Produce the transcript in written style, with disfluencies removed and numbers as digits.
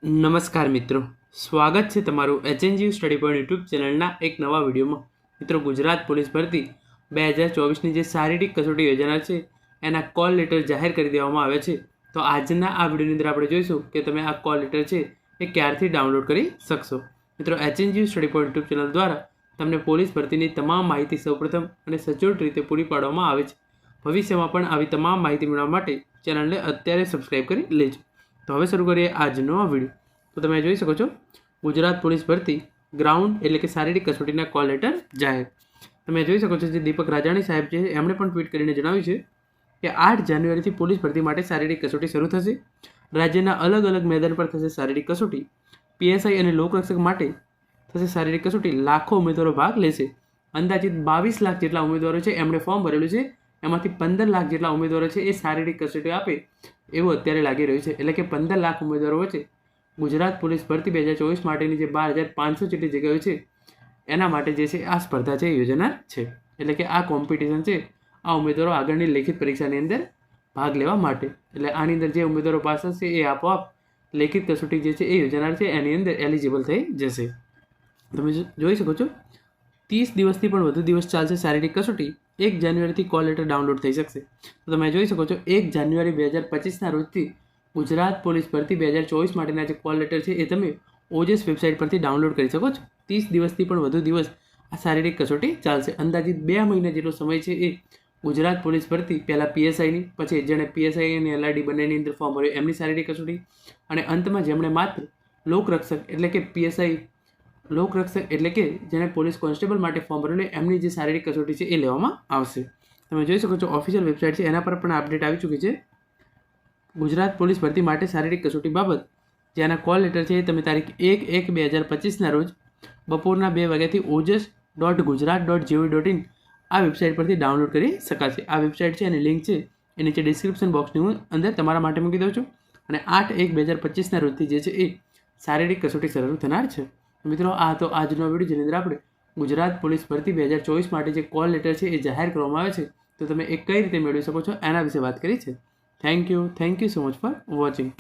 નમસ્કાર મિત્રો, સ્વાગત છે તમારું એચએનજી સ્ટડી પોઈન્ટ યુટ્યુબ ચેનલના એક નવા વિડીયોમાં. મિત્રો, ગુજરાત પોલીસ ભરતી 2024ની જે શારીરિક કસોટી યોજાનાર છે એના કોલ લેટર જાહેર કરી દેવામાં આવે છે. તો આજના આ વિડીયોની અંદર આપણે જોઈશું કે તમે આ કોલ લેટર છે એ ક્યારથી ડાઉનલોડ કરી શકશો. મિત્રો, HNG study point YouTube channel દ્વારા તમને પોલીસ ભરતીની તમામ માહિતી સૌપ્રથમ અને સચોટ રીતે પૂરી પાડવામાં આવે છે. ભવિષ્યમાં પણ આવી તમામ માહિતી મેળવવા માટે ચેનલને અત્યારે સબસ્ક્રાઈબ કરી લેજો. તો હવે શરૂ કરીએ આજનો આ વિડીયો. તો તમે જોઈ શકો છો, ગુજરાત પોલીસ ભરતી ગ્રાઉન્ડ એટલે કે શારીરિક કસોટીના કોલ લેટર જાહેર. તમે જોઈ શકો છો જે દીપક રાજાણી સાહેબ છે એમણે પણ ટ્વીટ કરીને જણાવ્યું છે કે 8 જાન્યુઆરીથી પોલીસ ભરતી માટે શારીરિક કસોટી શરૂ થશે. રાજ્યના અલગ અલગ મેદાન પર થશે શારીરિક કસોટી. પીએસઆઈ અને લોકરક્ષક માટે થશે શારીરિક કસોટી. લાખો ઉમેદવારો ભાગ લેશે. અંદાજિત 22 લાખ જેટલા ઉમેદવારો છે એમણે ફોર્મ ભરેલું છે. એમાંથી 15 લાખ જેટલા ઉમેદવારો છે એ શારીરિક કસોટી આપે એવું અત્યારે લાગી રહ્યું છે. એટલે કે 15 લાખ ઉમેદવારો વચ્ચે ગુજરાત પોલીસ ભરતી 2024 માટેની જે 12,500 જેટલી જગ્યાઓ છે એના માટે જે છે આ સ્પર્ધા છે યોજાનાર છે. એટલે કે આ કોમ્પિટિશન છે આ ઉમેદવારો આગળની લેખિત પરીક્ષાની અંદર ભાગ લેવા માટે. એટલે આની અંદર જે ઉમેદવારો પાસ હશે એ આપોઆપ લેખિત કસોટી જે છે એ યોજાનાર છે એની અંદર એલિજિબલ થઈ જશે. તમે જોઈ શકો છો 30 દિવસથી પણ વધુ દિવસ ચાલશે શારીરિક કસોટી. 1 જાન્યુઆરીથી કોલ લેટર ડાઉનલોડ થઈ શકશે. તો તમે જોઈ શકો છો 1 જાન્યુઆરી 2025ના રોજથી ગુજરાત પોલીસ ભરતી 2024 માટેના જે કોલ લેટર છે એ તમે ઓજસ વેબસાઇટ પરથી ડાઉનલોડ કરી શકો છો. 30 દિવસથી પણ વધુ દિવસ આ શારીરિક કસોટી ચાલશે. અંદાજિત 2 મહિના જેટલો સમય છે એ ગુજરાત પોલીસ ભરતી પહેલાં પીએસઆઈની, પછી જેણે પીએસઆઈ અને એલઆરડી બંનેની અંદર ફોર્મ ભર્યું એમની શારીરિક કસોટી, અને અંતમાં જેમણે માત્ર લોકરક્ષક એટલે કે પીએસઆઈ લોકરક્ષક એટલે કે જેણે પોલીસ કોન્સ્ટેબલ માટે ફોર્મ ભરેલું એમની જે શારીરિક કસોટી છે એ લેવામાં આવશે. તમે જોઈ શકો છો ઓફિશિયલ વેબસાઇટ છે એના પર પણ અપડેટ આવી ચૂકી છે. ગુજરાત પોલીસ ભરતી માટે શારીરિક કસોટી બાબત જેના કોલ લેટર છે એ તમે તારીખ 1/1/2025ના રોજ બપોરના 2 વાગ્યાથી ojas.gujarat.gov.in આ વેબસાઇટ પરથી ડાઉનલોડ કરી શકાશે. આ વેબસાઇટ છે એની લિંક છે એ નીચે ડિસ્ક્રિપ્શન બોક્સની હું અંદર તમારા માટે મૂકી દઉં છું. અને 8/1/2025ના રોજથી જે છે એ શારીરિક કસોટી શરૂ થનાર છે. મિત્રો, આ તો આજનો વિડીયો જેની અંદર આપણે ગુજરાત પોલીસ ભરતી 2024 માટે જે કોલ લેટર છે એ જાહેર કરવામાં આવે છે તો તમે એ કઈ રીતે મેળવી શકો છો એના વિશે વાત કરી છે. Thank you so much for watching.